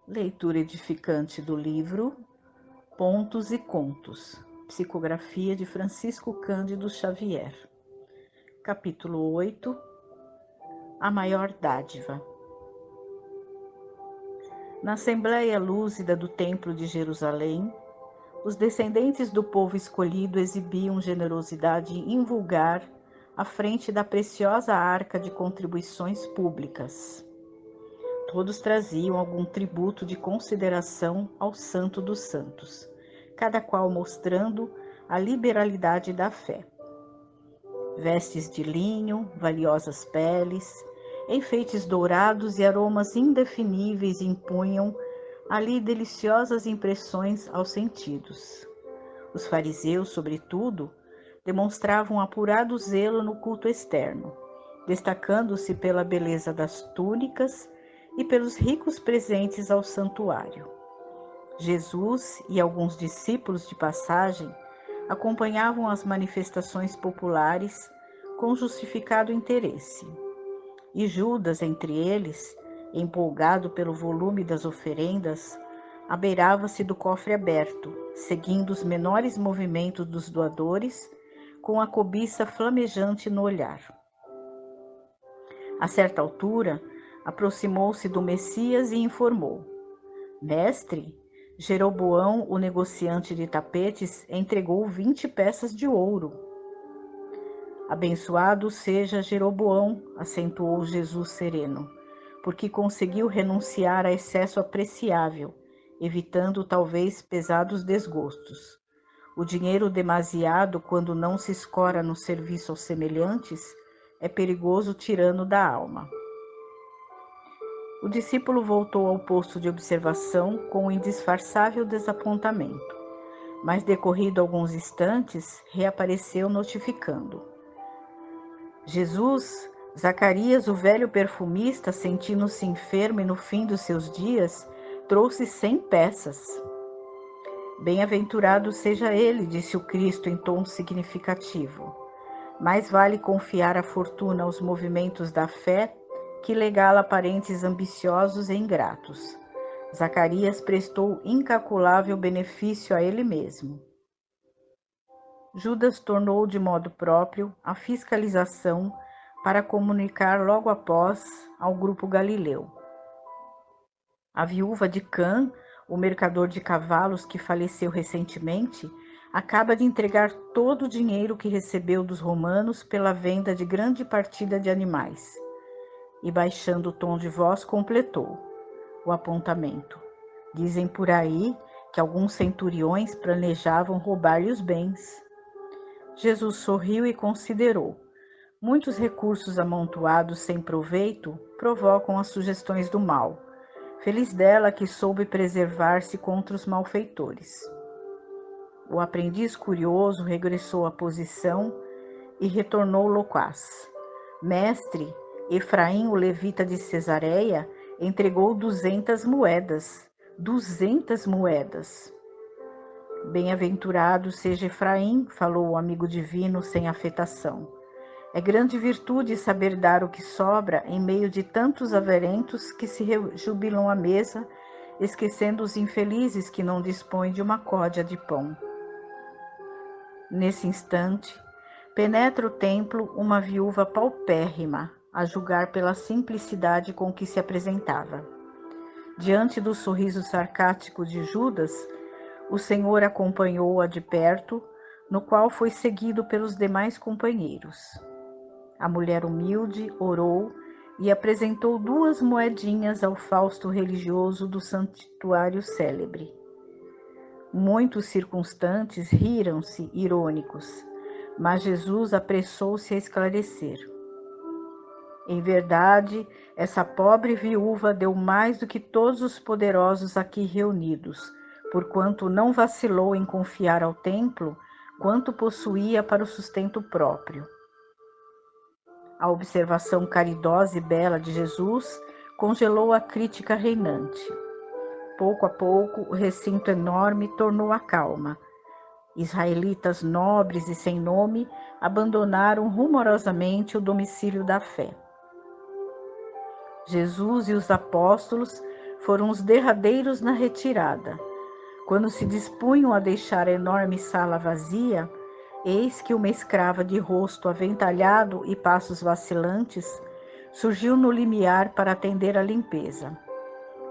Leitura edificante do livro Pontos e Contos, psicografia de Francisco Cândido Xavier. Capítulo 8. A maior dádiva. Na Assembleia Lúcida do Templo de Jerusalém, os descendentes do povo escolhido exibiam generosidade invulgar à frente da preciosa arca de contribuições públicas. Todos traziam algum tributo de consideração ao Santo dos Santos, cada qual mostrando a liberalidade da fé. Vestes de linho, valiosas peles, enfeites dourados e aromas indefiníveis impunham ali deliciosas impressões aos sentidos. Os fariseus, sobretudo, demonstravam apurado zelo no culto externo, destacando-se pela beleza das túnicas e pelos ricos presentes ao santuário. Jesus e alguns discípulos de passagem acompanhavam as manifestações populares com justificado interesse. E Judas, entre eles, empolgado pelo volume das oferendas, abeirava-se do cofre aberto, seguindo os menores movimentos dos doadores, com a cobiça flamejante no olhar. A certa altura, aproximou-se do Messias e informou: Mestre, Jeroboão, o negociante de tapetes, entregou 20 peças de ouro. Abençoado seja Jeroboão, acentuou Jesus sereno, porque conseguiu renunciar a excesso apreciável, evitando talvez pesados desgostos. O dinheiro demasiado, quando não se escora no serviço aos semelhantes, é perigoso tirano da alma. O discípulo voltou ao posto de observação com um indisfarçável desapontamento, mas decorrido alguns instantes, reapareceu notificando: Jesus, Zacarias, o velho perfumista, sentindo-se enfermo e no fim dos seus dias, trouxe 100 peças. Bem-aventurado seja ele, disse o Cristo em tom significativo. Mais vale confiar a fortuna aos movimentos da fé que legá-la a parentes ambiciosos e ingratos. Zacarias prestou incalculável benefício a ele mesmo. Judas tornou de modo próprio a fiscalização para comunicar logo após ao grupo galileu. A viúva de Cã, o mercador de cavalos que faleceu recentemente, acaba de entregar todo o dinheiro que recebeu dos romanos pela venda de grande partida de animais. E baixando o tom de voz, completou o apontamento. Dizem por aí que alguns centuriões planejavam roubar-lhe os bens. Jesus sorriu e considerou. Muitos recursos amontoados sem proveito provocam as sugestões do mal. Feliz dela que soube preservar-se contra os malfeitores. O aprendiz curioso regressou à posição e retornou loquaz. Mestre, Efraim, o levita de Cesareia, entregou 200 moedas. 200 moedas. Bem-aventurado seja Efraim, falou o amigo divino sem afetação. É grande virtude saber dar o que sobra em meio de tantos avarentos que se rejubilam à mesa, esquecendo os infelizes que não dispõem de uma códea de pão. Nesse instante, penetra o templo uma viúva paupérrima, a julgar pela simplicidade com que se apresentava. Diante do sorriso sarcástico de Judas, o Senhor acompanhou-a de perto, no qual foi seguido pelos demais companheiros. A mulher humilde orou e apresentou 2 moedinhas ao fausto religioso do santuário célebre. Muitos circunstantes riram-se, irônicos, mas Jesus apressou-se a esclarecer. Em verdade, essa pobre viúva deu mais do que todos os poderosos aqui reunidos, porquanto não vacilou em confiar ao templo quanto possuía para o sustento próprio. A observação caridosa e bela de Jesus congelou a crítica reinante. Pouco a pouco, o recinto enorme tornou a calma. Israelitas nobres e sem nome abandonaram rumorosamente o domicílio da fé. Jesus e os apóstolos foram os derradeiros na retirada. Quando se dispunham a deixar a enorme sala vazia, eis que uma escrava de rosto aventalhado e passos vacilantes surgiu no limiar para atender à limpeza.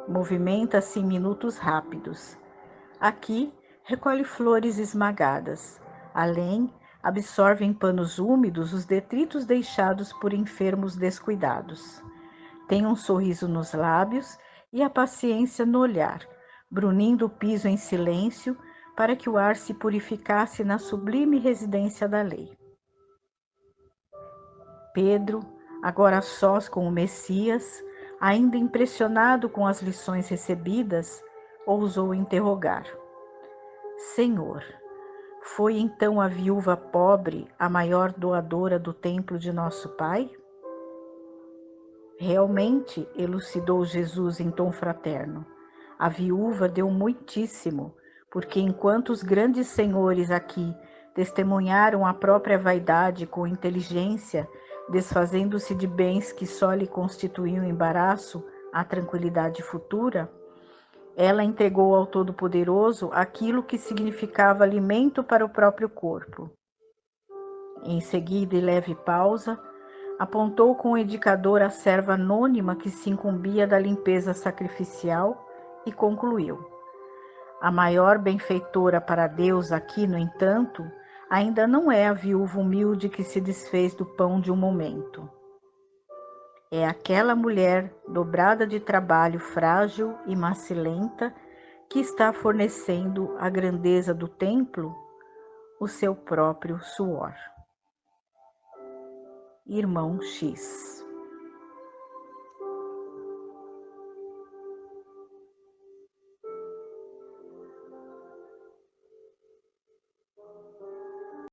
Movimenta-se em minutos rápidos. Aqui, recolhe flores esmagadas. Além, absorve em panos úmidos os detritos deixados por enfermos descuidados. Tem um sorriso nos lábios e a paciência no olhar, brunindo o piso em silêncio para que o ar se purificasse na sublime residência da lei. Pedro, agora a sós com o Messias, ainda impressionado com as lições recebidas, ousou interrogar: Senhor, foi então a viúva pobre a maior doadora do templo de nosso Pai? Realmente, elucidou Jesus em tom fraterno, a viúva deu muitíssimo, porque enquanto os grandes senhores aqui testemunharam a própria vaidade com inteligência, desfazendo-se de bens que só lhe constituíam embaraço à tranquilidade futura, ela entregou ao Todo-Poderoso aquilo que significava alimento para o próprio corpo. Em seguida, e leve pausa, apontou com o indicador a serva anônima que se incumbia da limpeza sacrificial e concluiu: a maior benfeitora para Deus aqui, no entanto, ainda não é a viúva humilde que se desfez do pão de um momento. É aquela mulher dobrada de trabalho frágil e macilenta que está fornecendo à grandeza do templo o seu próprio suor. Irmão X.